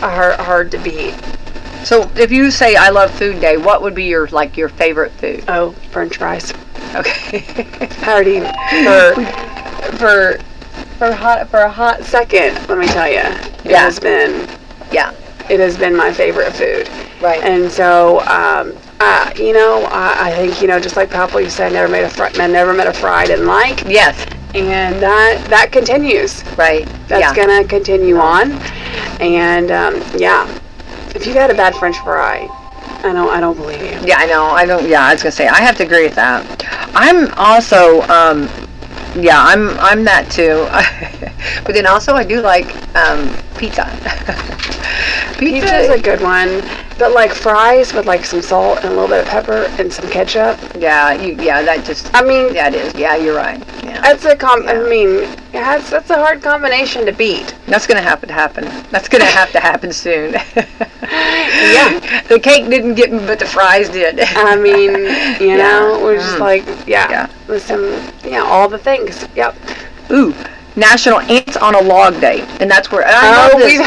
hard to beat. So if you say I love food day, what would be your favorite food? Oh, French fries. Okay. Party for a hot second. Let me tell you, it has been my favorite food. Right. And so, I think just like Papa used to say, I never met a fry I didn't like. Yes. And that continues. Right. That's gonna continue on. And if you've had a bad French fry, I don't believe you. Yeah, I know. I don't. Yeah, I was gonna say I have to agree with that. I'm also, I'm that too. But then also I do like pizza. Pizza's a good one, but like fries with like some salt and a little bit of pepper and some ketchup. That just. I mean, yeah, it is. Yeah, you're right. Yeah. That's a that's a hard combination to beat. That's gonna have to happen. That's gonna have to happen soon. Yeah. The cake didn't get me, but the fries did. I mean, we're just like, with some, all the things. Yep. Ooh, National Ants on a Log Day, and that's where we've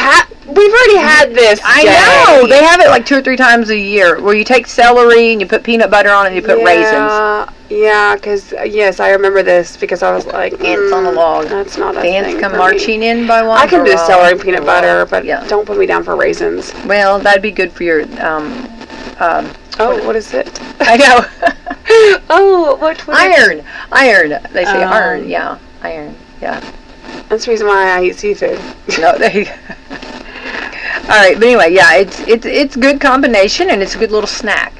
already had this. I know they have it like 2 or 3 times a year, where you take celery and you put peanut butter on it and you put raisins. Yeah, because yes, I remember this because I was like, ants on a log. That's not a the thing. Ants come marching in by one. I can do celery and peanut butter, but don't put me down for raisins. Well, that'd be good for your. What is it? I know. Oh, what? Iron. They say iron. Yeah, iron. Yeah. That's the reason why I eat seafood. No, there you go. All right, but anyway, it's good combination and it's a good little snack.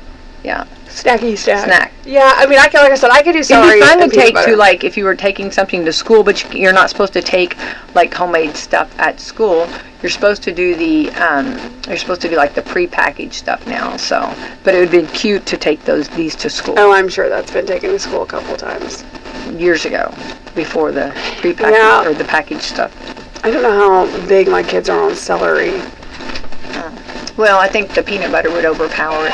Yeah. Snack. Yeah, I mean, like I said, I could do celery. It'd be fun to take to, like, if you were taking something to school, but you're not supposed to take like homemade stuff at school. You're supposed to do like the prepackaged stuff now. So, but it would be cute to take these to school. Oh, I'm sure that's been taken to school a couple of times. Years ago, before the prepackaged or the packaged stuff. I don't know how big my kids are on celery. Well, I think the peanut butter would overpower it.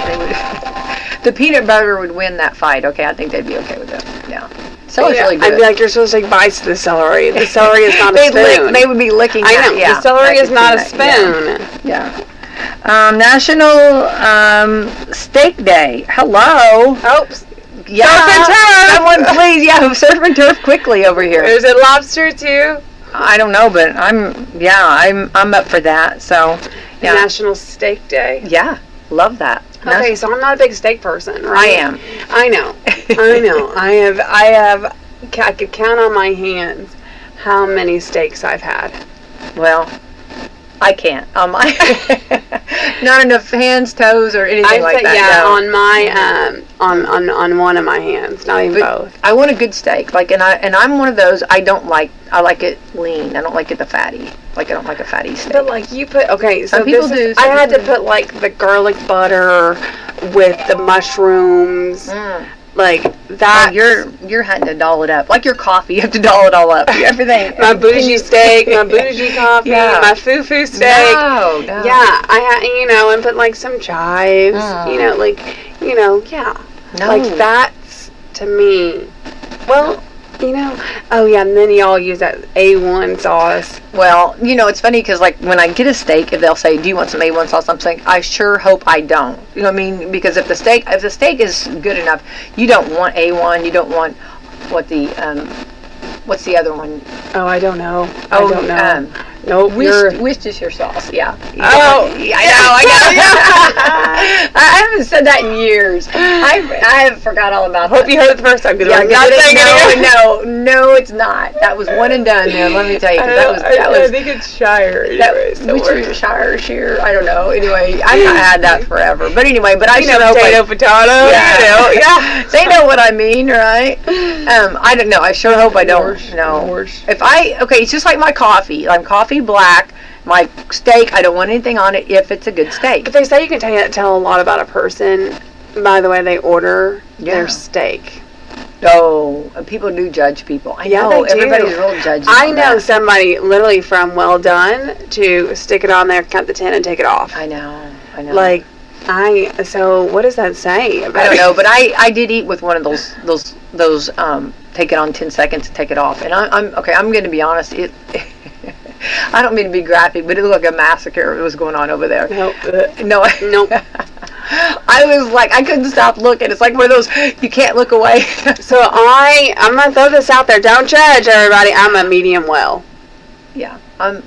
The peanut butter would win that fight. Okay, I think they'd be okay with it. Yeah. Celery's really good. I'd be like, you're supposed to take bites of the celery. The celery is not a spoon. They would be licking that. I know. The celery is not a spoon. Yeah. National Steak Day. Hello. Oops. Yeah. Surf and turf. Someone please, surf and turf quickly over here. Is it lobster too? I don't know, but I'm up for that. So, yeah. National Steak Day. Yeah, love that. Okay, so I'm not a big steak person, right? I am. I know. I could count on my hands how many steaks I've had. Well, I can't. On my not enough hands, toes, or anything like that. Yeah, no. on my on one of my hands, not even both. I want a good steak, and I'm one of those. I like it lean. I don't like it fatty. Like I don't like a fatty steak. But like you put some people do. I had to put like the garlic butter with the mushrooms. Like that. Oh, you're having to doll it up. Like your coffee, you have to doll it all up. Everything. My bougie steak, my bougie coffee, my foo-foo steak. No. Yeah, I had, and put like some chives, No. Like that's, to me, well, and then y'all use that A1 sauce. Well, it's funny because like when I get a steak, if they'll say, "Do you want some A1 sauce?" I'm saying, I sure hope I don't. You know what I mean? Because if the steak is good enough, you don't want A1. You don't want what's the other one? Oh, I don't know. I don't know. Nope. Worcestershire sauce. Yeah. Oh, I know. I haven't said that in years. I have forgot all about that. Hope you heard it the first time. No, it's not. That was one and done. There, let me tell you. I think it's Shire. Shire. I don't know. Anyway, I've not had that forever. But anyway, I should hope. Potato. Yeah. They know what I mean, right? I don't know. I sure hope I don't. No. It's just like my coffee. I'm coffee black. My steak, I don't want anything on it if it's a good steak. But they say you can tell a lot about a person by the way they order their steak. Oh, people do judge people. I know. Everybody's real judgy. I know somebody literally from Well Done to stick it on there, cut the tin, and take it off. I know. Like, so what does that say about I don't know, but I did eat with one of those take it on 10 seconds and take it off. And I'm going to be honest, I don't mean to be graphic, but it looked like a massacre was going on over there. Nope. No. Nope. I was like, I couldn't stop looking. It's like one of those, you can't look away. So I'm going to throw this out there. Don't judge, everybody. I'm a medium well. Yeah, I'm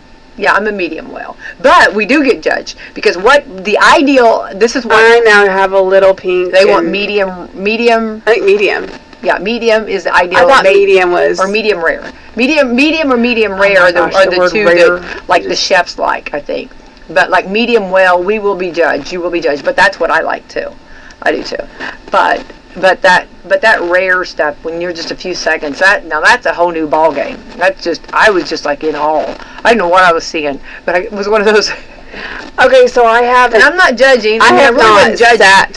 a medium well. But we do get judged because this is what I now have a little pink. they want medium. I think medium. Yeah, medium is the ideal. I thought medium was. Or medium rare. Medium or medium rare are the two rare. that like the chefs like, I think. But like medium well, we will be judged. You will be judged. But that's what I like too. I do too. But that rare stuff when you're just a few seconds, that's a whole new ball game. I was just like in awe. I didn't know what I was seeing, but it was one of those. Okay, so I have. And I'm not judging. I have really not sat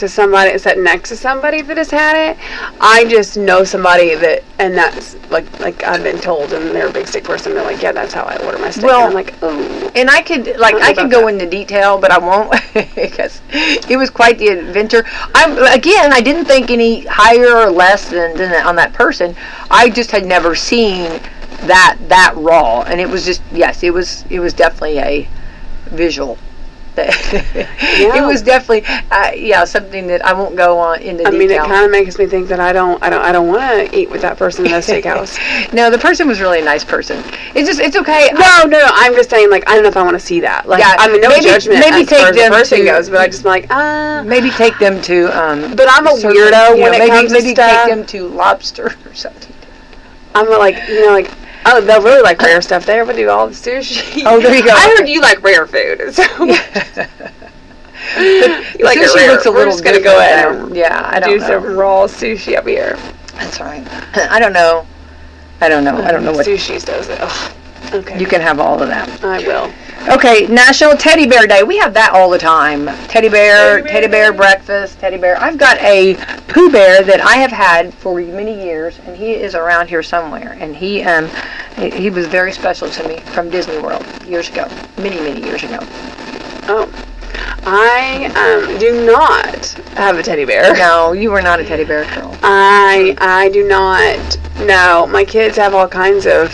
next to somebody that has had it. I just know somebody that, and that's like I've been told, and they're a big steak person. They're like, yeah, that's how I order my steak. Well, and I'm like, oh. And I could go into detail, but I won't because it was quite the adventure. I didn't think any higher or less than on that person. I just had never seen that raw, and it was just it was definitely a visual. It was definitely something that I won't go on into detail. I mean, it kind of makes me think that I don't want to eat with that person in the steakhouse. No, the person was really a nice person. It's okay. No. I'm just saying, like, I don't know if I want to see that. Like, I mean, judgment. Maybe as take far as them the person goes, but I just like maybe take them to. But I'm a weirdo when it comes to stuff. Maybe take them to lobster or something. I'm like, oh, they'll really like rare stuff. They ever do all the sushi. Oh, there you go. I heard you like rare food. So you like sushi it rare. Looks a We're little just going to go ahead and I don't do know. some raw sushi up here. That's right. I don't know what Sushi's does it. Ugh. Okay. You can have all of that. I will. Okay, National Teddy Bear Day. We have that all the time. Teddy bear breakfast, teddy bear. I've got a Pooh Bear that I have had for many years, and he is around here somewhere. And he was very special to me from Disney World years ago, many years ago. Oh, I do not have a teddy bear. No, you were not a teddy bear girl. I do not. No, my kids have all kinds of.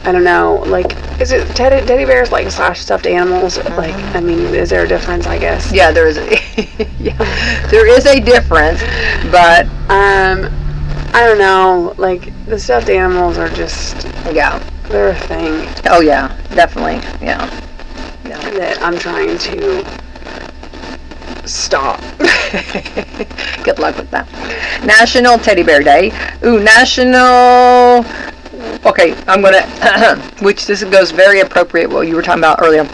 I don't know, like, is it teddy bears like / stuffed animals? Like, I mean, is there a difference? I guess. Yeah, there is. There is a difference, but I don't know. Like, the stuffed animals are just they're a thing. Oh yeah, definitely. Yeah. That I'm trying to stop. Good luck with that. National Teddy Bear Day. Ooh, National. Okay, I'm gonna, which this goes very appropriate what you were talking about earlier.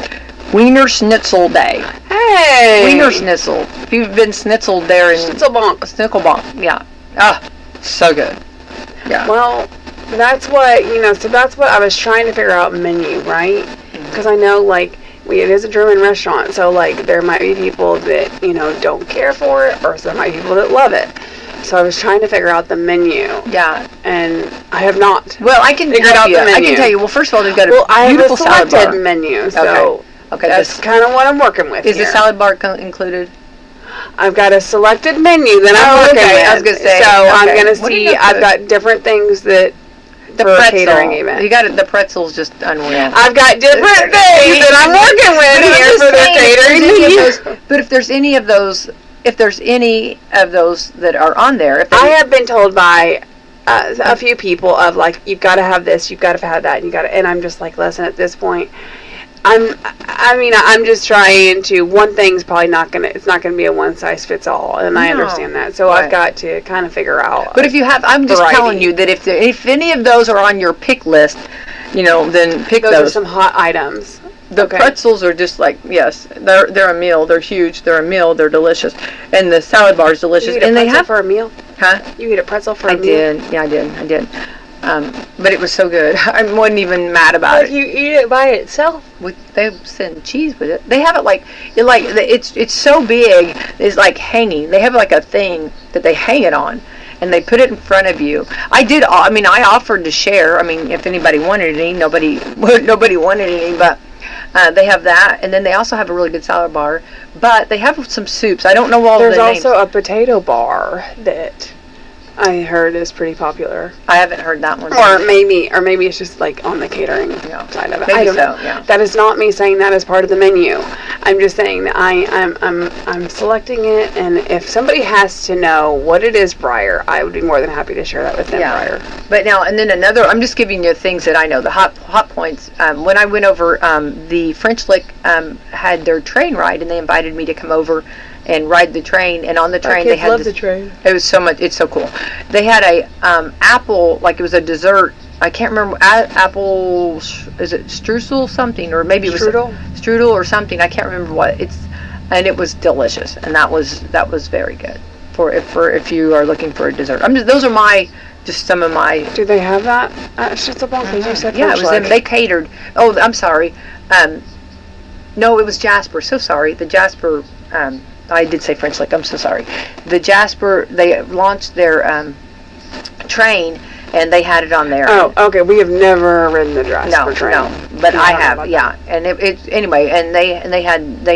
Wiener Schnitzel Day. Hey! Wiener Schnitzel. If you've been schnitzeled there in... Schnitzelbank. Yeah. Ah, so good. Yeah. Well, that's what, so that's what I was trying to figure out menu, right? Because I know, like, it is a German restaurant, so, like, there might be people that, don't care for it, or there might be people that love it. So I was trying to figure out the menu. Yeah. And I have not. Well, I can figure out the menu. I can tell you. Well, first of all, they've got a beautiful salad bar. I have a selected menu, so that's kind of what I'm working with. Is the salad bar included? I've got a selected menu that I'm working with. I was going to say. So I'm going to see. I've got different things that. The for pretzel. Catering event. You got it. The pretzel's just unreal. I've got different things that I'm working with here for the catering. But if there's any of those that are on there, I have been told by a few people of like, you've got to have this, you've got to have that, and I'm just like, listen, at this point, I'm just trying to. One thing's probably it's not gonna be a one size fits all, and I understand that. So I've got to kind of figure out. But if you have, I'm just telling you that if any of those are on your pick list, then pick those. Those are some hot items. The pretzels are just like, yes, they're a meal. They're huge. They're a meal. They're delicious, and the salad bar is delicious. You eat a pretzel for a meal? Huh? You eat a pretzel for a meal? I did. Yeah, I did. But it was so good. I wasn't even mad about it. You eat it by itself? They send cheese with it. They have it it's so big. It's like hanging. They have like a thing that they hang it on, and they put it in front of you. I offered to share. I mean, if anybody wanted any, nobody wanted any, but. They have that, and then they also have a really good salad bar. But they have some soups. I don't know all the names. There's also a potato bar that I heard is pretty popular. I haven't heard that one. Or maybe it's just like on the catering side of it. Maybe I don't know. Yeah. That is not me saying that as part of the menu. I'm just saying that I'm selecting it, and if somebody has to know what it is prior, I would be more than happy to share that with them prior. But now, and then another, I'm just giving you things that I know, the hot points. When I went over, the French Lick had their train ride, and they invited me to come over and ride the train, and on the train they had love the train. It was so much. It's so cool. They had a apple, like it was a dessert. I can't remember apple. Is it streusel something, or maybe it was strudel or something? I can't remember what and it was delicious, and that was very good for if you are looking for a dessert. Those are just some of my. Do they have that at Schnitzelbank? Because you said it was them. They catered. Oh, I'm sorry. No, it was Jasper. So sorry. The Jasper. I did say French Lick. I'm so sorry. The Jasper, they launched their train, and they had it on there. Oh, okay. We have never ridden the Jasper train. No, but I have. Yeah, and it anyway, and they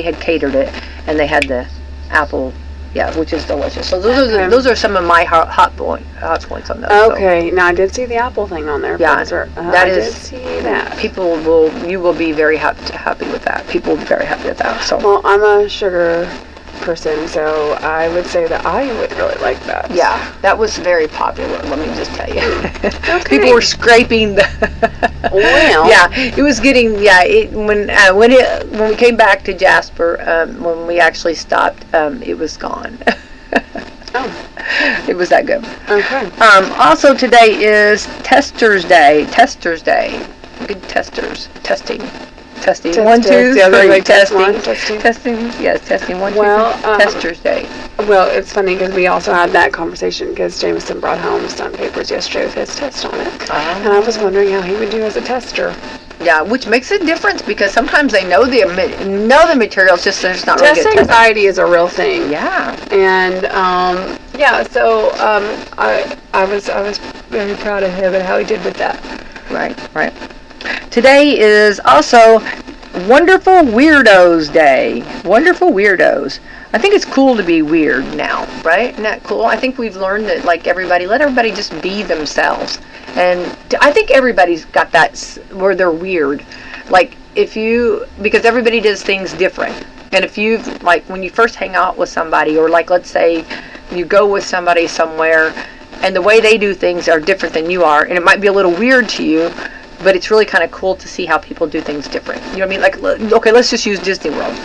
had catered it, and they had the apple. Yeah, which is delicious. So those are some of my hot points on those. Okay, now I did see the apple thing on there. Yeah, I did see that. You will be very happy with that. People will be very happy with that. So. Well, I'm a sugar person, so I would say that I would really like that. Yeah, that was very popular. Let me just tell you. Okay. People were scraping the. Well. Yeah, it was getting. Yeah, when we came back to Jasper, when we actually stopped, it was gone. Oh. It was that good. Okay. Also today is Testers Day. Testers Day. Good testers. Testing. 1, 2, 3. Testing. Yes, testing. 1, 2, 3. Testers Day. Well, it's funny because we also had that conversation because Jameson brought home some papers yesterday with his test on it, and I was wondering how he would do as a tester. Yeah, which makes a difference because sometimes they know the materials, just they're just not really good. Test anxiety is a real thing. Yeah. And so I was very proud of him and how he did with that. Right. Today is also Wonderful Weirdos Day. Wonderful Weirdos. I think it's cool to be weird now, right? Isn't that cool? I think we've learned that, like, let everybody just be themselves. And I think everybody's got that where they're weird. Like, because everybody does things different. And if when you first hang out with somebody, or like, let's say you go with somebody somewhere, and the way they do things are different than you are, and it might be a little weird to you, but it's really kind of cool to see how people do things different. You know what I mean? Like, okay, let's just use Disney World.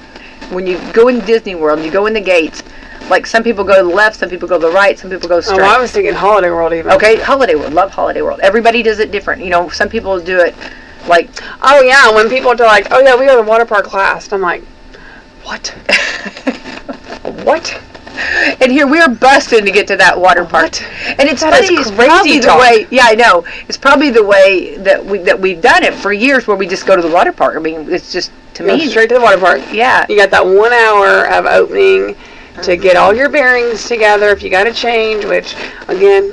When you go in Disney World, you go in the gates, like some people go to the left, some people go to the right, some people go straight. Oh, I was thinking Holiday World even. Okay, Holiday World. Love Holiday World. Everybody does it different. You know, some people do it like... Oh, yeah, when people are like, oh, yeah, we go to water park last. I'm like, what? What? And here we're busting to get to that water park. And it's funny, it's probably the way. Yeah, I know. It's probably the way that we've done it for years, where we just go to the water park. I mean, it's just me straight to the water park. Yeah. You got that 1 hour of opening to get all your bearings together. If you got to change, which again,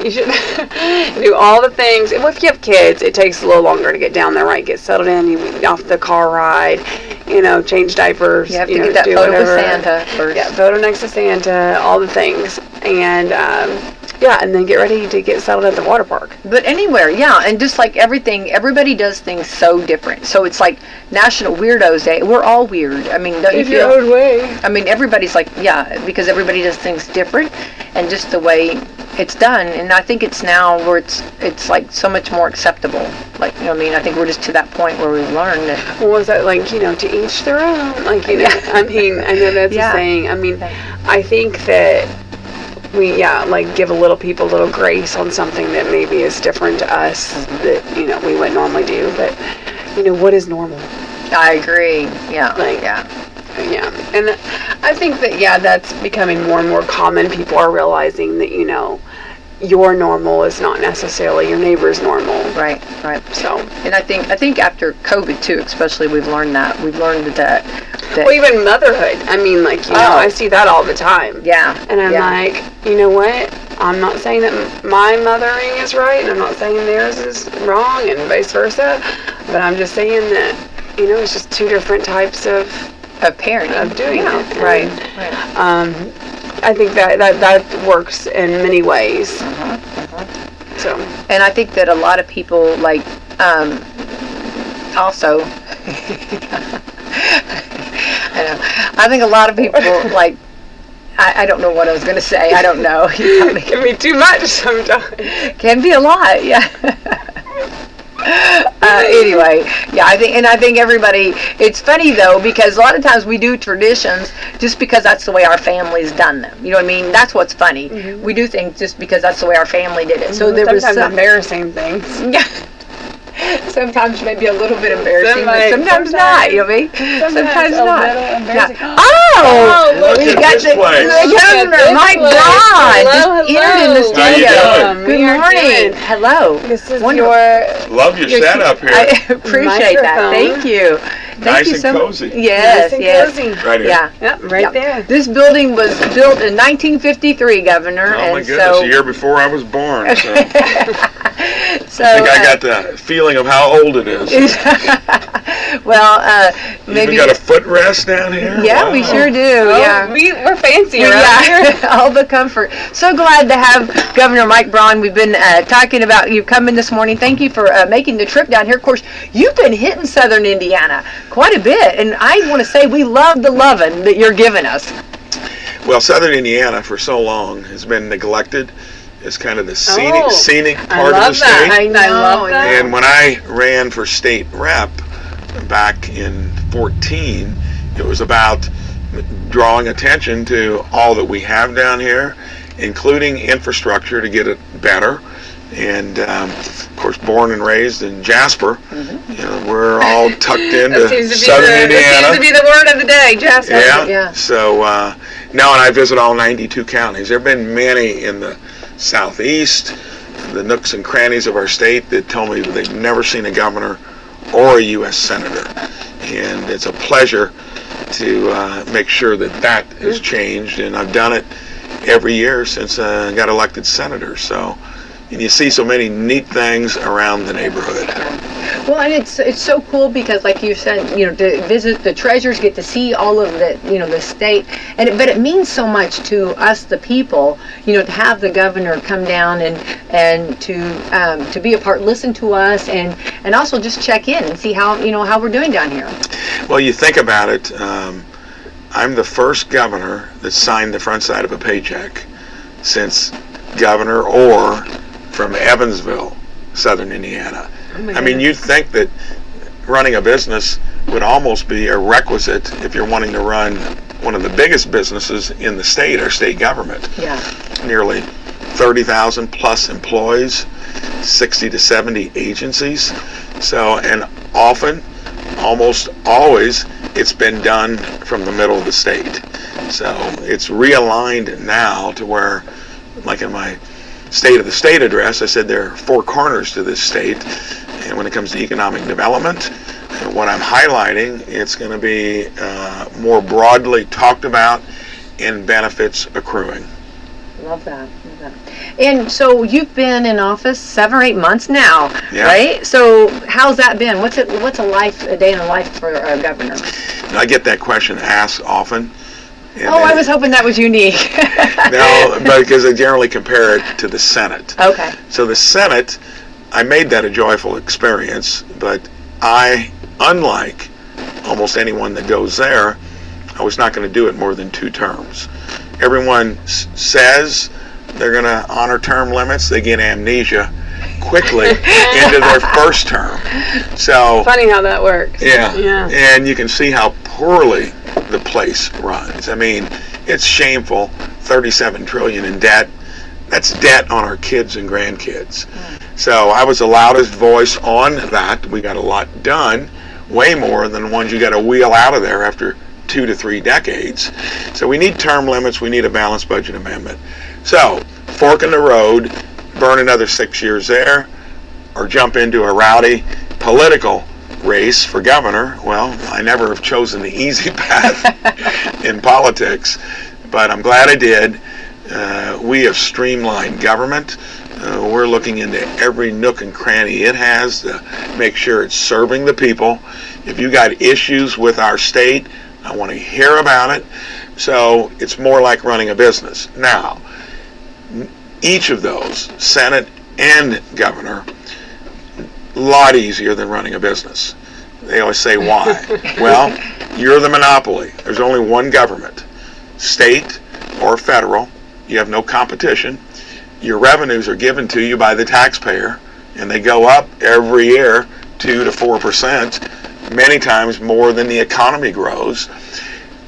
you should do all the things. Well, if you have kids, it takes a little longer to get down there, right? Get settled in, you get off the car ride, change diapers. You have to get that photo with Santa first. Yeah, photo next to Santa, all the things. And and then get ready to get settled at the water park. But anywhere, yeah, and just like everything, everybody does things so different. So it's like National Weirdos Day. We're all weird. I mean, don't you feel? In your own way. I mean, everybody's like, yeah, because everybody does things different, and just the way it's done. And I think it's now where it's like so much more acceptable. Like, I mean, I think we're just to that point where we've learned that. Well, was that like, to each their own? Like, I mean, I know that's a saying. I mean, I think that we give people a little grace on something that maybe is different to us that we wouldn't normally do, but what is normal? I agree. Yeah. And I think that that's becoming more and more common. People are realizing that your normal is not necessarily your neighbor's normal. Right. So, and I think after COVID too, especially, we've learned that well, even motherhood. I mean, I see that all the time. Yeah. And I'm like, you know what? I'm not saying that my mothering is right, and I'm not saying theirs is wrong, and vice versa. But I'm just saying that it's just two different types of parenting, of doing it. Right. I think that works in many ways. So. And I think that a lot of people like also. I know. I think a lot of people like. I don't know what I was going to say. I don't know. It can be too much sometimes. Can be a lot. Yeah. Anyway, yeah, I think everybody, it's funny though, because a lot of times we do traditions just because that's the way our family's done them. You know what I mean? That's what's funny. Mm-hmm. We do things just because that's the way our family did it. So there was sometimes embarrassing things. Yeah. Sometimes maybe a little bit embarrassing, but sometimes not, you know what I mean? Sometimes not. Yeah. Oh, we got the Governor Mike Braun just entered in the studio. Good morning. Hello. This is love your setup here. I appreciate that. Thank you. Thank you so much. Cozy. Yes, nice yes. cozy. Right here. Yeah, yep, right there. This building was built in 1953, Governor. Oh my goodness, a year before I was born. So. So, I think I got the feeling of how old it is. Well, maybe. We got a footrest down here? Yeah, wow. We sure do. Yeah. We're fancy around here. All the comfort. So glad to have Governor Mike Braun. We've been talking about you coming this morning. Thank you for making the trip down here. Of course, you've been hitting southern Indiana quite a bit, and I want to say we love the loving that you're giving us. Well, southern Indiana for so long has been neglected. It's kind of the scenic part of the state. I love that. And when I ran for state rep back in 14, it was about drawing attention to all that we have down here, including infrastructure to get it better. And of course, born and raised in Jasper, you know, we're all tucked into southern Indiana. That seems to be the word of the day, Jasper. Yeah. So now, and I visit all 92 counties. There have been many in the southeast, the nooks and crannies of our state that tell me that they've never seen a governor or a U.S. senator. And it's a pleasure to make sure that has changed. And I've done it every year since I got elected senator. So. And you see so many neat things around the neighborhood. Well, and it's so cool because, like you said, you know, to visit the treasures, get to see all of the, you know, the state, but it means so much to us, the people, you know, to have the governor come down and to be a part, listen to us, and also just check in and see how we're doing down here. Well, you think about it. I'm the first governor that signed the front side of a paycheck since governor or from Evansville, southern Indiana. I mean, you'd think that running a business would almost be a requisite if you're wanting to run one of the biggest businesses in the state, our state government. Yeah. Nearly 30,000 plus employees, 60 to 70 agencies. So, and often, almost always, it's been done from the middle of the state. So it's realigned now to where, like in my State of the State address, I said there are four corners to this state, and when it comes to economic development, and what I'm highlighting, it's going to be more broadly talked about and benefits accruing. Love that. And so you've been in office 7 or 8 months now, right? So how's that been? What's a day in the life for a governor? I get that question asked often. I was hoping that was unique. No, because I generally compare it to the Senate. Okay. So the Senate, I made that a joyful experience, but I, unlike almost anyone that goes there, I was not going to do it more than 2 terms. Everyone says they're going to honor term limits. They get amnesia quickly into their first term. So funny how that works. Yeah. And you can see how poorly the place runs. I mean, it's shameful. 37 trillion in debt. That's debt on our kids and grandkids. So I was the loudest voice on that. We got a lot done, way more than the ones you got to wheel out of there after 2 to 3 decades. So we need term limits. We need a balanced budget amendment. So fork in the road, burn another 6 years there, or jump into a rowdy political race for governor. Well, I never have chosen the easy path in politics, but I'm glad I did. We have streamlined government. We're looking into every nook and cranny it has to make sure it's serving the people. If you got issues with our state, I want to hear about it. So it's more like running a business. Now, each of those, Senate and governor, a lot easier than running a business. They always say, why? Well, you're the monopoly. There's only one government, state or federal. You have no competition. Your revenues are given to you by the taxpayer, and they go up every year 2 to 4%, many times more than the economy grows.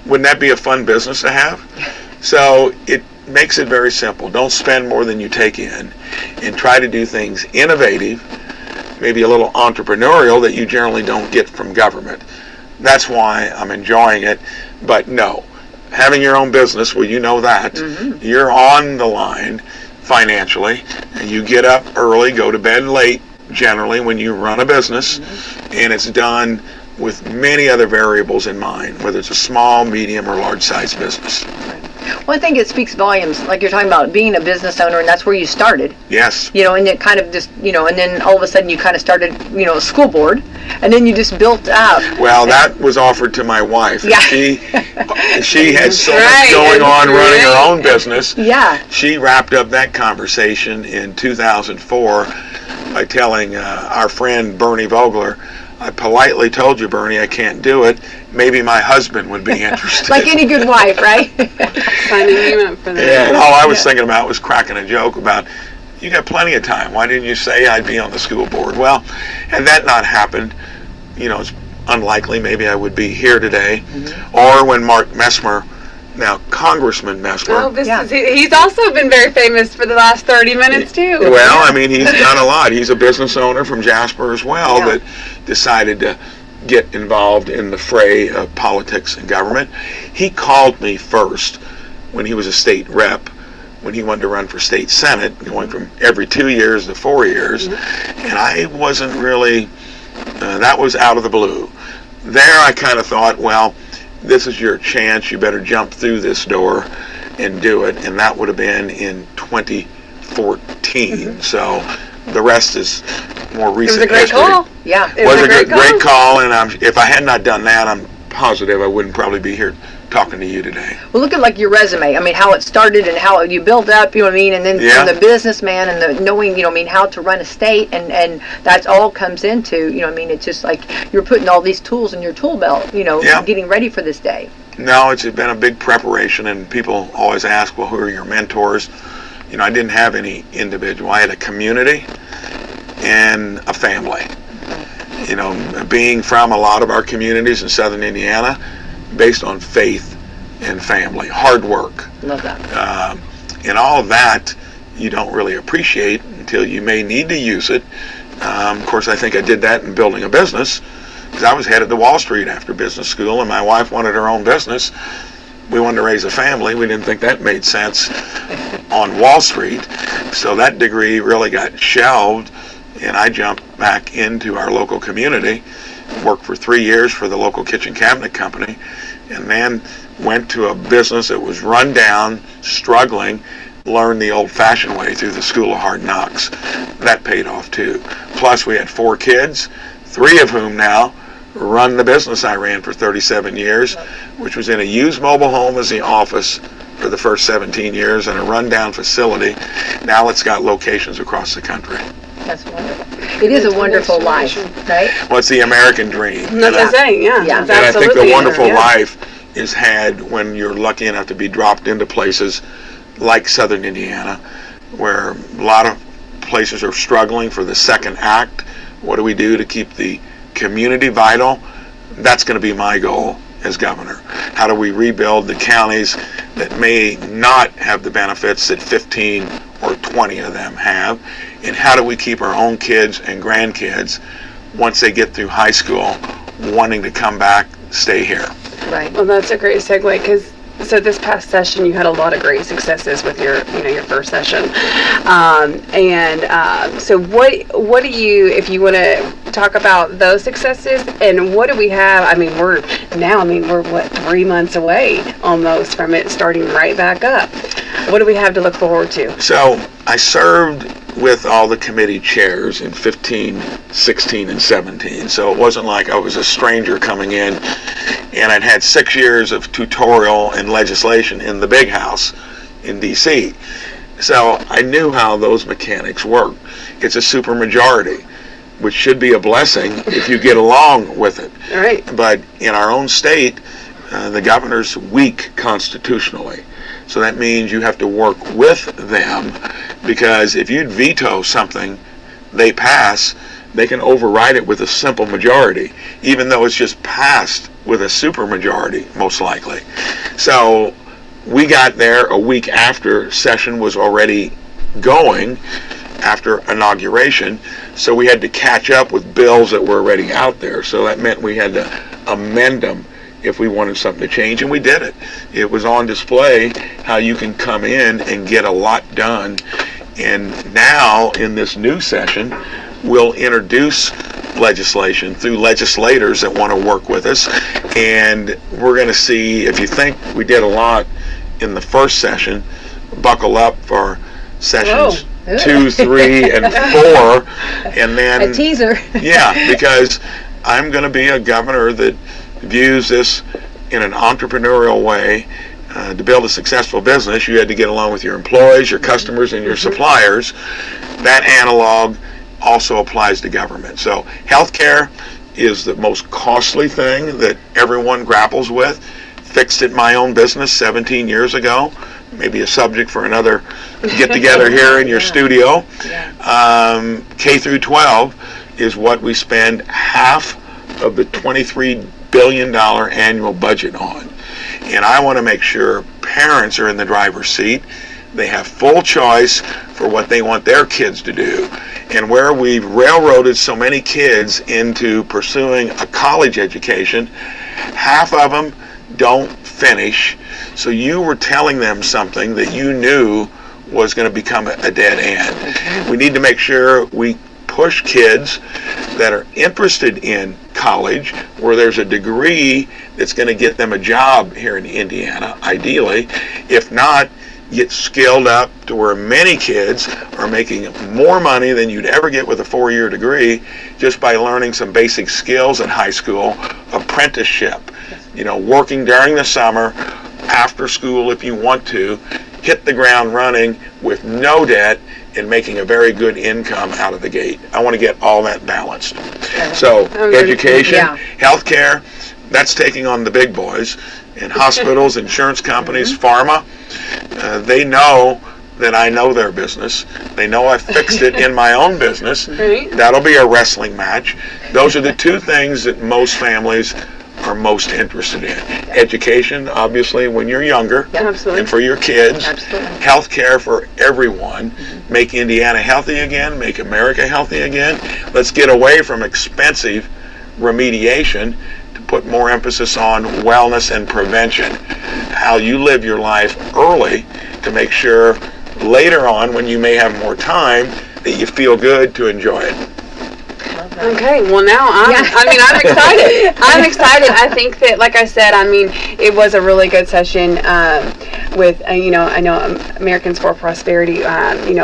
Wouldn't that be a fun business to have? So it makes it very simple. Don't spend more than you take in, and try to do things innovative, maybe a little entrepreneurial that you generally don't get from government. That's why I'm enjoying it. But no, having your own business, well, you know that. Mm-hmm. You're on the line financially, and you get up early, go to bed late, generally, when you run a business, mm-hmm. and it's done with many other variables in mind, whether it's a small, medium, or large-sized business. Well, I think it speaks volumes, like you're talking about being a business owner, and that's where you started. Yes. And it kind of just, and then all of a sudden you kind of started, a school board, and then you just built up. Well, that was offered to my wife. Yeah. She had so much going on running her own business. Yeah. She wrapped up that conversation in 2004 by telling our friend Bernie Vogler, I politely told you, Bernie, I can't do it. Maybe my husband would be interested. Like any good wife, right? Signing you up for that. Yeah, and all I was thinking about was cracking a joke about, you got plenty of time. Why didn't you say I'd be on the school board? Well, had that not happened, it's unlikely maybe I would be here today. Mm-hmm. Or when Mark Messmer, now Congressman Messmer. He's also been very famous for the last 30 minutes too. Well, I mean, he's done a lot. He's a business owner from Jasper as well that decided to get involved in the fray of politics and government. He called me first when he was a state rep, when he wanted to run for state senate, going from every 2 years to 4 years, and I wasn't really, that was out of the blue. There I kind of thought, well, this is your chance, you better jump through this door and do it, and that would have been in 2014. So the rest is more recent history. It was a great call. Yeah, it was a great call, and if I had not done that, I'm positive I wouldn't probably be here talking to you today. Well, look at like your resume. I mean, how it started and how you built up, and then from the businessman and the knowing, how to run a state, and that's all comes into, it's just like you're putting all these tools in your tool belt, getting ready for this day. No, it's been a big preparation, and people always ask, well, who are your mentors? I didn't have any individual. I had a community and a family. Being from a lot of our communities in southern Indiana, based on faith and family, hard work. Love that. And all of that you don't really appreciate until you may need to use it. Of course, I think I did that in building a business, because I was headed to Wall Street after business school, and my wife wanted her own business. We wanted to raise a family. We didn't think that made sense on Wall Street. So that degree really got shelved, and I jumped back into our local community, worked for 3 years for the local kitchen cabinet company, and then went to a business that was run down, struggling, learned the old-fashioned way through the School of Hard Knocks. That paid off too. Plus we had 4 kids, 3 of whom now run the business I ran for 37 years, which was in a used mobile home as the office for the first 17 years and a rundown facility. Now it's got locations across the country. That's wonderful. It is a wonderful life, right? Well, it's the American dream. That's what I'm saying, yeah. And I think the wonderful life is had when you're lucky enough to be dropped into places like southern Indiana, where a lot of places are struggling for the second act. What do we do to keep the community vital? That's going to be my goal as governor. How do we rebuild the counties that may not have the benefits that 15 or 20 of them have? And how do we keep our own kids and grandkids, once they get through high school, wanting to come back, stay here? Right. Well, that's a great segue, because so this past session you had a lot of great successes with your first session, so what do you, if you want to talk about those successes, and what do we have? We're 3 months away almost from it starting right back up. What do we have to look forward to? So I served with all the committee chairs in 15, 16, and 17. So it wasn't like I was a stranger coming in. and I'd had 6 years of tutorial and legislation in the big house in D.C. So I knew how those mechanics work. It's a supermajority, which should be a blessing if you get along with it. Right. But in our own state, the governor's weak constitutionally. So that means you have to work with them, because if you veto something they pass, they can override it with a simple majority, even though it's just passed with a supermajority, most likely. So we got there a week after session was already going, after inauguration, so we had to catch up with bills that were already out there. So that meant we had to amend them if we wanted something to change, and we did it. It was on display how you can come in and get a lot done. And now in this new session, we'll introduce legislation through legislators that want to work with us, and we're going to see, if you think we did a lot in the first session, buckle up for sessions 2, 3, and 4, and then a teaser. Yeah, because I'm going to be a governor that views this in an entrepreneurial way. To build a successful business, you had to get along with your employees, your customers, and your suppliers. That analog also applies to government. So healthcare is the most costly thing that everyone grapples with. Fixed it my own business 17 years ago. Maybe a subject for another get-together here in your studio. K through 12 is what we spend half of the $23 billion annual budget on. And I want to make sure parents are in the driver's seat. They have full choice for what they want their kids to do. And where we've railroaded so many kids into pursuing a college education, half of them don't finish. So you were telling them something that you knew was going to become a dead end. We need to make sure we push kids that are interested in college, where there's a degree that's going to get them a job here in Indiana, ideally. If not, get skilled up to where many kids are making more money than you'd ever get with a 4-year degree just by learning some basic skills in high school, apprenticeship, working during the summer, after school if you want to, hit the ground running with no debt and making a very good income out of the gate. I want to get all that balanced. So education, healthcare, that's taking on the big boys. And hospitals, insurance companies, pharma, they know that I know their business. They know I fixed it in my own business. That'll be a wrestling match. Those are the two things that most families are most interested in. Education, obviously, when you're younger, and for your kids. Health care for everyone. Make Indiana healthy again, make America healthy again. Let's get away from expensive remediation to put more emphasis on wellness and prevention. How you live your life early to make sure later on, when you may have more time, that you feel good to enjoy it. Okay, well now I'm excited. I'm excited. I think that, like I said, it was a really good session with, I know Americans for Prosperity,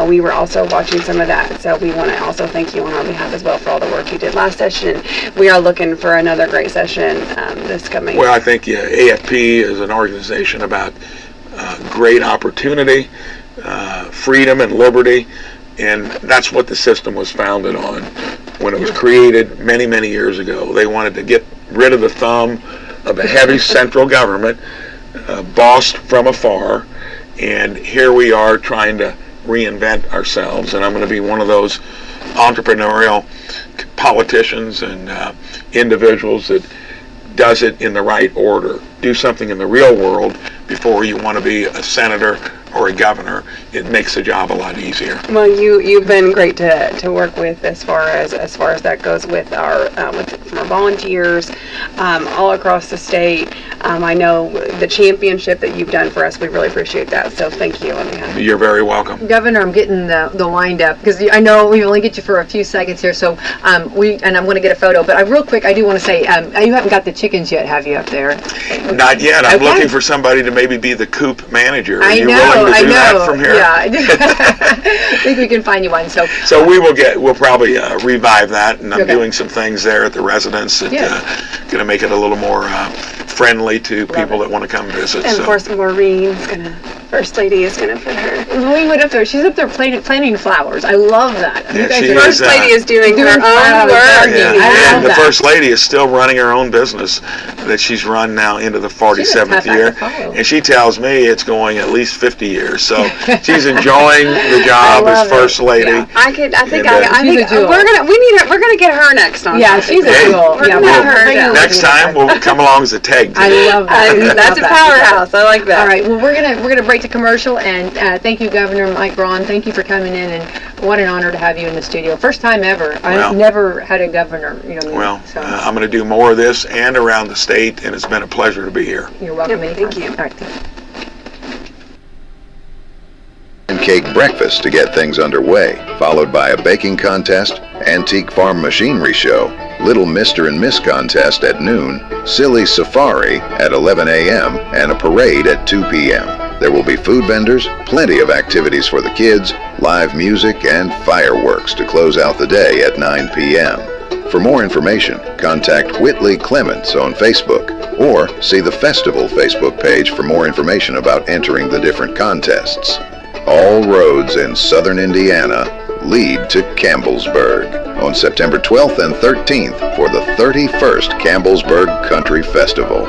we were also watching some of that. So we want to also thank you on our behalf as well for all the work you did last session. We are looking for another great session this coming. Well, I think AFP is an organization about great opportunity, freedom and liberty. And that's what the system was founded on when it was created many, many years ago. They wanted to get rid of the thumb of a heavy central government, bossed from afar. And here we are trying to reinvent ourselves. And I'm going to be one of those entrepreneurial politicians and individuals that does it in the right order. Do something in the real world before you want to be a senator or a governor. It makes the job a lot easier. Well, you've been great to work with as far as that goes with our from our volunteers all across the state. I know the championship that you've done for us. We really appreciate that. So thank you on behalf. You're very welcome, Governor. I'm getting the wind up because I know we only get you for a few seconds here. So I'm going to get a photo. But real quick, I do want to say you haven't got the chickens yet, have you, up there? Not yet. I'm looking for somebody to maybe be the coop manager. Are you willing to do that from here? Yeah, I think we can find you one. So we'll probably revive that, and I'm doing some things there at the residence that going to make it a little more friendly to people that want to come visit. And so. of course, First Lady is gonna put her. We went up there. She's up there planting flowers. I love that. Yeah, guys she are- is, First Lady is doing her own flowers, work. gardening. Yeah, I love and the that. First Lady is still running her own business that she's run now into the 47th She's a year. tough act to follow. And she tells me it's going at least 50 years. So she's enjoying the job I as love First it. Lady. Yeah. I think She's a jewel. we're gonna get her next on. Yeah, Topic she's a Day. jewel. We're Yeah, gonna have we'll her bring down. her Next time we'll come along as a tag team. I love that. That's a powerhouse. I like that. All right, well, we're gonna break to commercial, and thank you, Governor Mike Braun. Thank you for coming in, and what an honor to have you in the studio. First time ever. Well, I've never had a governor. Well, so I'm going to do more of this and around the state, and it's been a pleasure to be here. you're welcome. Yep, anytime. thank you. All right, thank you. Cake breakfast to get things underway, followed by a baking contest, antique farm machinery show, Little Mr. and Miss contest at noon, Silly Safari at 11 a.m., and a parade at 2 p.m. There will be food vendors, plenty of activities for the kids, live music, and fireworks to close out the day at 9 p.m. For more information, contact Whitley Clements on Facebook or see the festival Facebook page for more information about entering the different contests. All roads in southern Indiana lead to Campbellsburg on September 12th and 13th for the 31st Campbellsburg Country Festival.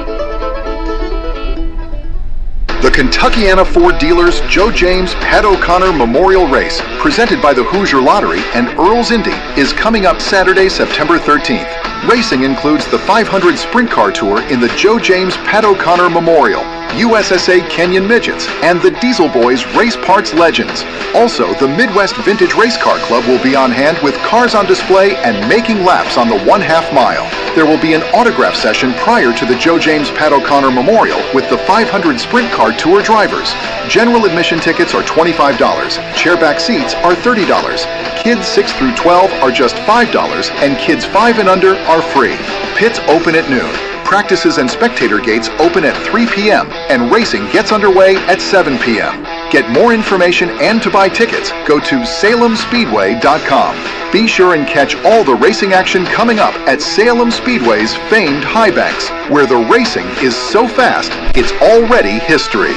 The Kentuckiana Ford Dealers Joe James Pat O'Connor Memorial Race, presented by the Hoosier Lottery and Earl's Indy, is coming up Saturday, September 13th. Racing includes the 500 Sprint Car Tour in the Joe James Pat O'Connor Memorial, USSA Kenyon Midgets, and the Diesel Boys Race Parts Legends. Also, the Midwest Vintage Race Car Club will be on hand with cars on display and making laps on the 1/2 mile. There will be an autograph session prior to the Joe James Pat O'Connor Memorial with the 500 Sprint Car Tour drivers. General admission tickets are $25. Chairback seats are $30. Kids 6 through 12 are just $5, and kids 5 and under are free. Pits open at noon. Practices and spectator gates open at 3 p.m. and racing gets underway at 7 p.m. Get more information and to buy tickets, go to salemspeedway.com. Be sure and catch all the racing action coming up at Salem Speedway's famed High Banks, where the racing is so fast, it's already history.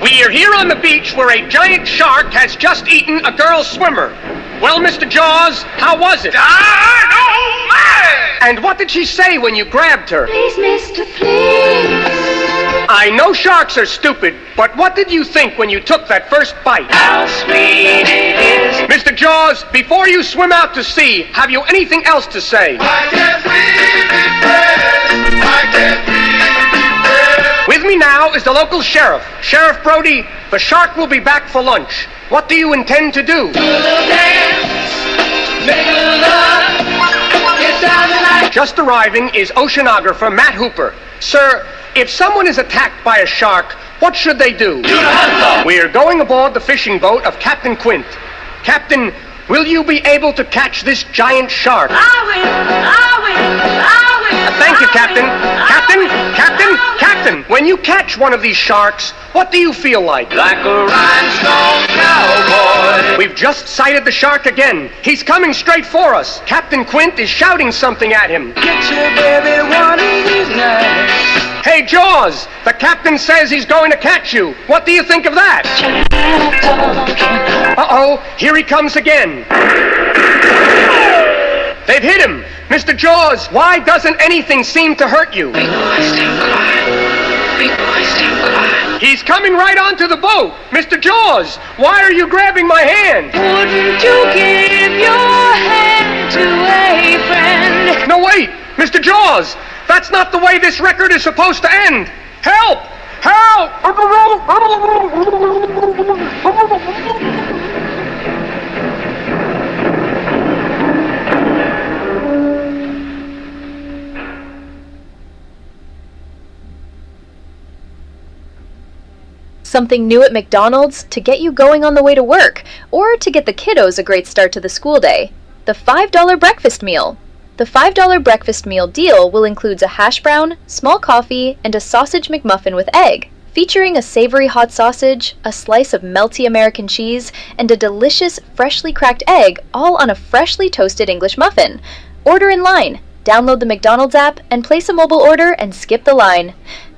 We are here on the beach where a giant shark has just eaten a girl swimmer. Well, Mr. Jaws, how was it? Dynamite! And what did she say when you grabbed her? Please, mister, please. I know sharks are stupid, but what did you think when you took that first bite? How sweet it is. Mr. Jaws, before you swim out to sea, have you anything else to say? I can't breathe in breath. I can't breathe in breath. With me now is the local sheriff. Sheriff Brody, the shark will be back for lunch. What do you intend to do? Do a little dance. Make a little love. It sounds like. Just arriving is oceanographer Matt Hooper. Sir, if someone is attacked by a shark, what should they do? Do the hunt. We are going aboard the fishing boat of Captain Quint. Captain, will you be able to catch this giant shark? I will. I will. I will. Thank you, Captain. Captain, when you catch one of these sharks, what do you feel like? Like a rhinestone cowboy. We've just sighted the shark again. He's coming straight for us. Captain Quint is shouting something at him. Get your baby one of these nights. Hey, Jaws, the captain says he's going to catch you. What do you think of that? Uh-oh, here he comes again. They've hit him. Mr. Jaws, why doesn't anything seem to hurt you? Big boys don't cry. Big boys don't cry. He's coming right onto the boat. Mr. Jaws, why are you grabbing my hand? Wouldn't you give your hand to a friend? No, wait, Mr. Jaws, that's not the way this record is supposed to end. Help! Help! Something new at McDonald's to get you going on the way to work, or to get the kiddos a great start to the school day. The $5 breakfast meal. The $5 breakfast meal deal will include a hash brown, small coffee, and a sausage McMuffin with egg, featuring a savory hot sausage, a slice of melty American cheese, and a delicious freshly cracked egg, all on a freshly toasted English muffin. Order in line. Download the McDonald's app and place a mobile order and skip the line.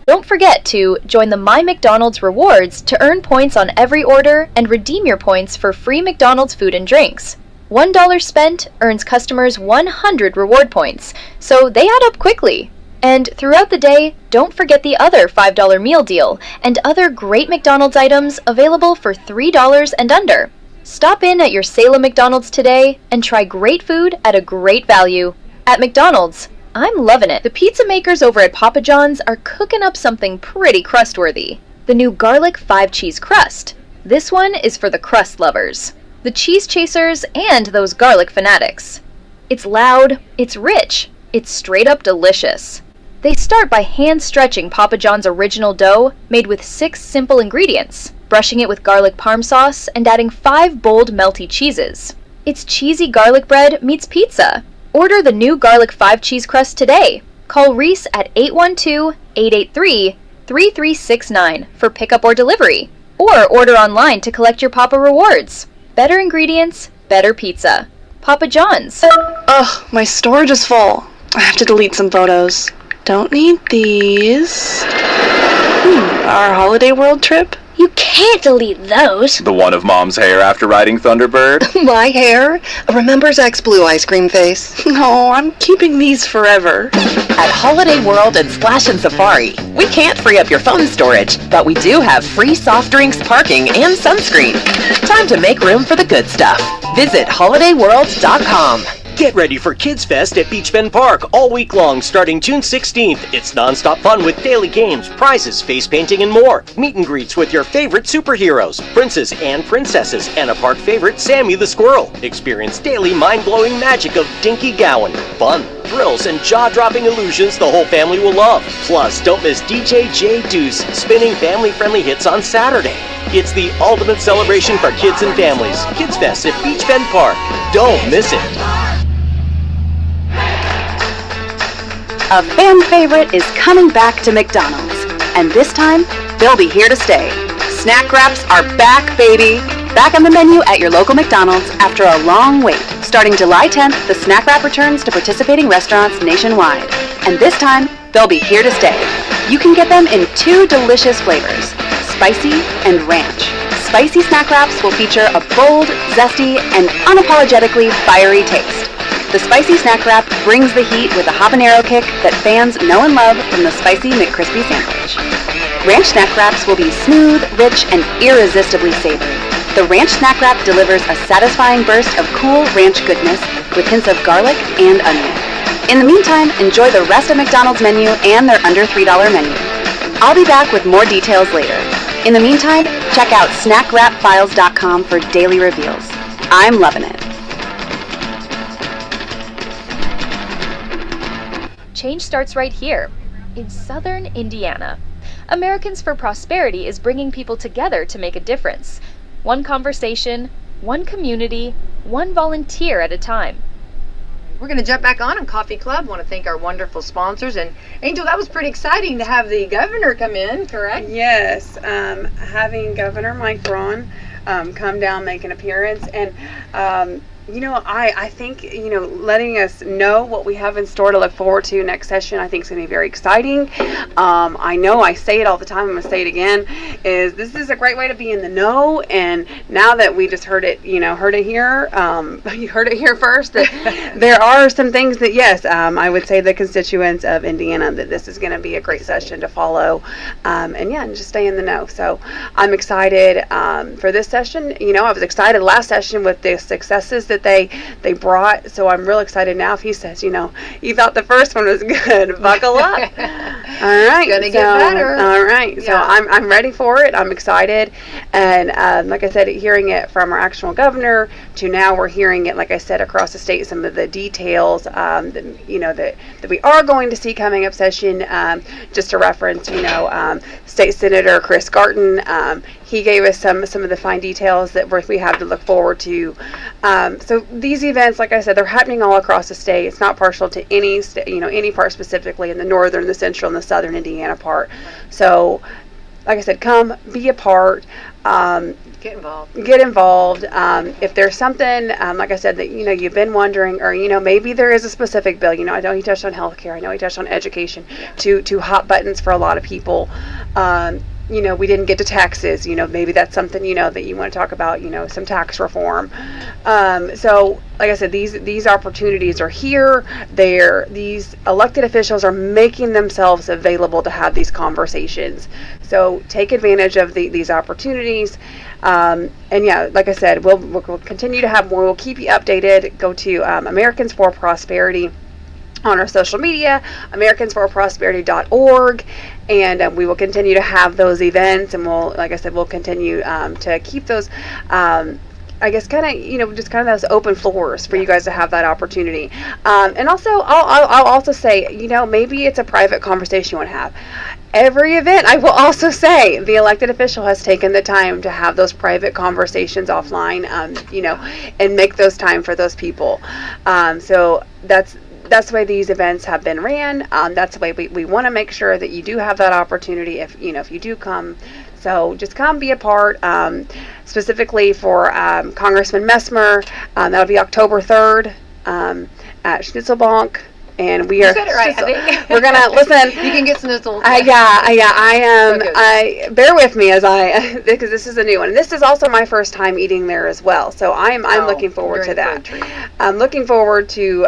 Don't forget to join the My McDonald's Rewards to earn points on every order and redeem your points for free McDonald's food and drinks. $1 spent earns customers 100 reward points, so they add up quickly. And throughout the day, don't forget the other $5 meal deal and other great McDonald's items available for $3 and under. Stop in at your Salem McDonald's today and try great food at a great value. At McDonald's, I'm loving it. The pizza makers over at Papa John's are cooking up something pretty crustworthy. The new garlic 5-cheese crust. This one is for the crust lovers, the cheese chasers, and those garlic fanatics. It's loud, it's rich, it's straight up delicious. They start by hand-stretching Papa John's original dough made with 6 simple ingredients, brushing it with garlic parm sauce and adding 5 bold melty cheeses. It's cheesy garlic bread meets pizza. Order the new garlic 5-cheese crust today. Call Reese at 812-883-3369 for pickup or delivery. Or order online to collect your Papa rewards. Better ingredients, better pizza. Papa John's. Ugh, my storage is full. I have to delete some photos. Don't need these. Our holiday world trip? You can't delete those. The one of Mom's hair after riding Thunderbird? My hair? Remember Zach's blue ice cream face? No, I'm keeping these forever. At Holiday World and Splash and Safari, we can't free up your phone storage, but we do have free soft drinks, parking, and sunscreen. Time to make room for the good stuff. Visit holidayworld.com. Get ready for Kids Fest at Beach Bend Park all week long starting June 16th. It's non-stop fun with daily games, prizes, face painting, and more. Meet and greets with your favorite superheroes, princes and princesses, and a park favorite, Sammy the Squirrel. Experience daily mind-blowing magic of Dinky Gowan. Fun, thrills, and jaw-dropping illusions the whole family will love. Plus, don't miss DJ J Deuce spinning family-friendly hits on Saturday. It's the ultimate celebration for kids and families. Kids Fest at Beach Bend Park. Don't miss it. A fan favorite is coming back to McDonald's, and this time, they'll be here to stay. Snack wraps are back, baby! Back on the menu at your local McDonald's after a long wait. Starting July 10th, the snack wrap returns to participating restaurants nationwide, and this time, they'll be here to stay. You can get them in 2 delicious flavors, spicy and ranch. Spicy snack wraps will feature a bold, zesty, and unapologetically fiery taste. The Spicy Snack Wrap brings the heat with a habanero kick that fans know and love from the Spicy McCrispy sandwich. Ranch Snack Wraps will be smooth, rich, and irresistibly savory. The Ranch Snack Wrap delivers a satisfying burst of cool ranch goodness with hints of garlic and onion. In the meantime, enjoy the rest of McDonald's menu and their under $3 menu. I'll be back with more details later. In the meantime, check out snackwrapfiles.com for daily reveals. I'm loving it. Change starts right here, in southern Indiana. Americans for Prosperity is bringing people together to make a difference. One conversation, one community, one volunteer at a time. We're going to jump back on Coffee Club. Want to thank our wonderful sponsors. And Angel, that was pretty exciting to have the governor come in, correct? Yes, having Governor Mike Braun come down, make an appearance, and I think, letting us know what we have in store to look forward to next session, I think is going to be very exciting. I know I say it all the time, I'm going to say it again, this is a great way to be in the know, and now that we just heard it here, you heard it here first, that there are some things that, yes, I would say the constituents of Indiana, that this is going to be a great session to follow, and just stay in the know. So I'm excited for this session. I was excited last session with the successes that they brought, so I'm real excited now. If he says, you thought the first one was good, buckle up. All right, it's gonna get better. All right, so I'm ready for it. I'm excited, and like I said, hearing it from our actual governor to now we're hearing it, like I said, across the state, some of the details that we are going to see coming up session. Just to reference, State Senator Chris Garton. He gave us some of the fine details that we have to look forward to. So these events, like I said, they're happening all across the state. It's not partial to any part specifically in the northern, the central, and the southern Indiana part. So like I said, come, be a part. Get involved. Get involved. If there's something, like I said, that you've been wondering, or maybe there is a specific bill. I know he touched on healthcare. I know he touched on education. To hot buttons for a lot of people. We didn't get to taxes. Maybe that's something that you want to talk about. Some tax reform. So, like I said, these opportunities are here. These elected officials are making themselves available to have these conversations. So take advantage of these opportunities. And yeah, like I said, we'll continue to have more. We'll keep you updated. Go to Americans for Prosperity on our social media, americansforprosperity.org, and we will continue to have those events, and we'll continue to keep those I guess just kind of those open floors for you guys to have that opportunity. And also, I'll also say, maybe it's a private conversation you want to have. Every event, I will also say, the elected official has taken the time to have those private conversations offline, and make those time for those people. So that's the way these events have been ran. That's the way we want to make sure that you do have that opportunity if you do come. So just come be a part. Specifically for Congressman Messmer, that'll be October 3rd at Schnitzelbank. And we are. You said it right, I think. We're gonna listen. You can get Schnitzel. I am. I bear with me because this is a new one. This is also my first time eating there as well. So I'm looking forward to that. I'm looking forward to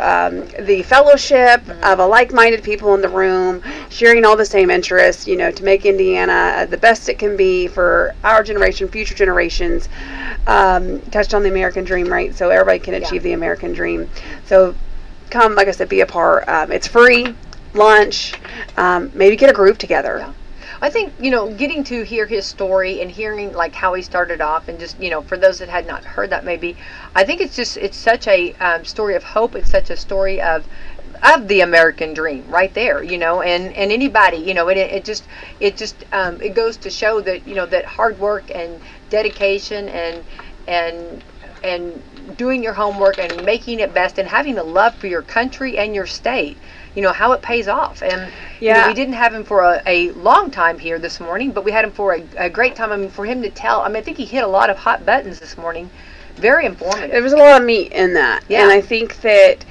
the fellowship of a like-minded people in the room, sharing all the same interests. To make Indiana the best it can be for our generation, future generations. Touched on the American dream, right? So everybody can achieve the American dream. So. Come, like I said, be a part. It's free, lunch, maybe get a group together. Yeah. I think, getting to hear his story and hearing like how he started off, and just, for those that had not heard that maybe, I think it's such a story of hope. It's such a story of the American dream right there, and anybody, it goes to show that, that hard work and dedication and doing your homework and making it best and having the love for your country and your state, how it pays off. And we didn't have him for a long time here this morning, but we had him for a great time. I mean, for him to tell, I think he hit a lot of hot buttons this morning. Very informative. There was a lot of meat in that. Yeah. And I think that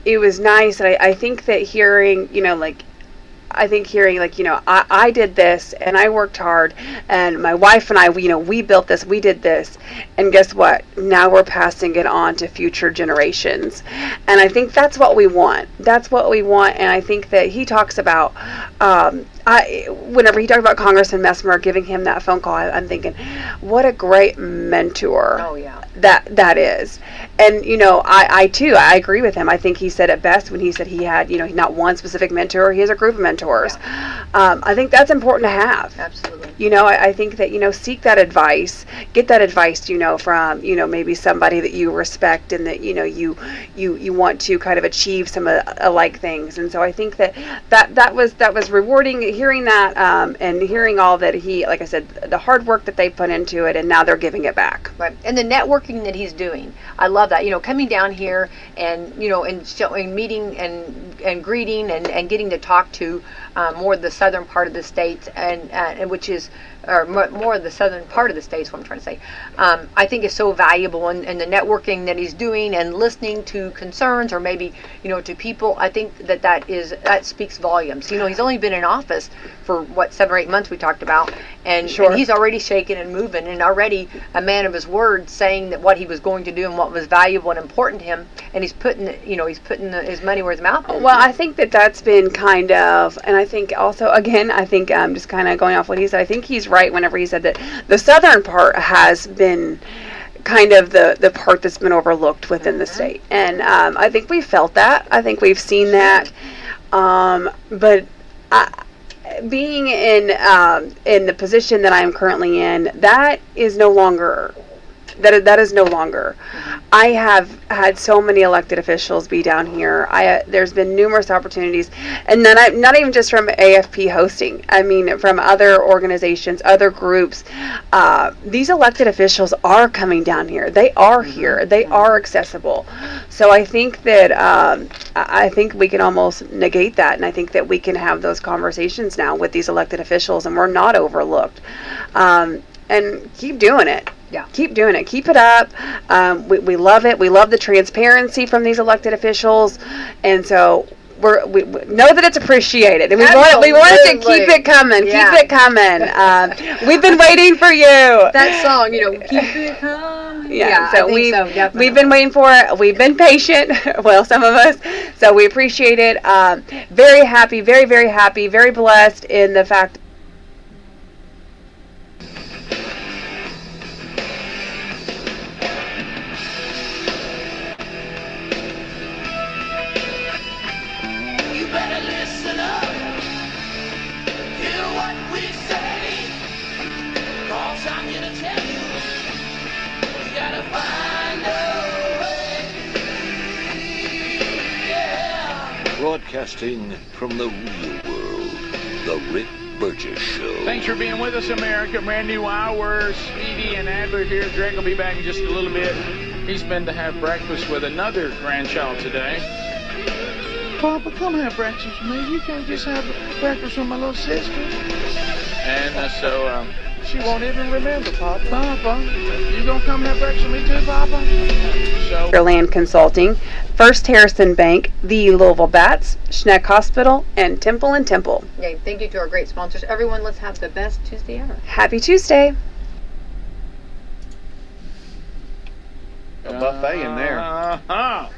it was nice. And I think that hearing, I did this and I worked hard and my wife and I, we built this, we did this, and guess what? Now we're passing it on to future generations. And I think that's what we want. That's what we want. And I think that he talks about, whenever he talked about Congressman Messmer, giving him that phone call, I'm thinking, what a great mentor. Oh, yeah. That is. And, I too, I agree with him. I think he said it best when he said he had, not one specific mentor, he has a group of mentors. Yeah. I think that's important to have. Absolutely. I think that, seek that advice, get that advice, from, maybe somebody that you respect and that, you want to kind of achieve some alike things. And so I think that was rewarding hearing that, and hearing all that he, like I said, the hard work that they put into it, and now they're giving it back. Right. And the networking that he's doing, I love that. coming down here and and meeting and greeting and getting to talk to more of the southern part of the states and which is more of the southern part of the states, what I'm trying to say, I think is so valuable, and the networking that he's doing and listening to concerns or maybe to people. I think that speaks volumes. He's only been in office for 7 or 8 months, we talked about, and he's already shaking and moving and already a man of his word, saying that what he was going to do and what was valuable and important to him, and he's putting his money where his mouth is. Well, I think that's been kind of, and I think also, again, I think just kind of going off what he said, I think he's right whenever he said that the southern part has been kind of the part that's been overlooked within the state, and I think we felt that. I think we've seen that, but being in the position that I am currently in, that is no longer. That is no longer. I have had so many elected officials be down here. There's been numerous opportunities, and not even just from AFP hosting. I mean, from other organizations, other groups. These elected officials are coming down here. They are here. They are accessible. So I think that I think we can almost negate that, and I think that we can have those conversations now with these elected officials, and we're not overlooked. And keep doing it. Yeah. Keep doing it. Keep it up. We love it. We love the transparency from these elected officials, and so we know that it's appreciated. And we want it to keep it coming. Yeah. Keep it coming. We've been waiting for you. That song, keep it coming. Yeah. So we've been waiting for it. We've been patient. Well, some of us. So we appreciate it. Very happy. Very, very happy. Very blessed in the fact. Broadcasting from the real world, The Rick Burgess Show. Thanks for being with us, America. Brand new hour. Speedy and Adler here. Greg will be back in just a little bit. He's been to have breakfast with another grandchild today. Papa, come have breakfast with me. You can't just have breakfast with my little sister. And so she won't even remember, Papa. Papa, you gonna come have breakfast with me too, Papa? So. Land Consulting, First Harrison Bank, the Louisville Bats, Schneck Hospital, and Temple & Temple. Yeah, thank you to our great sponsors. Everyone, let's have the best Tuesday ever. Happy Tuesday. A buffet in there. Uh-huh.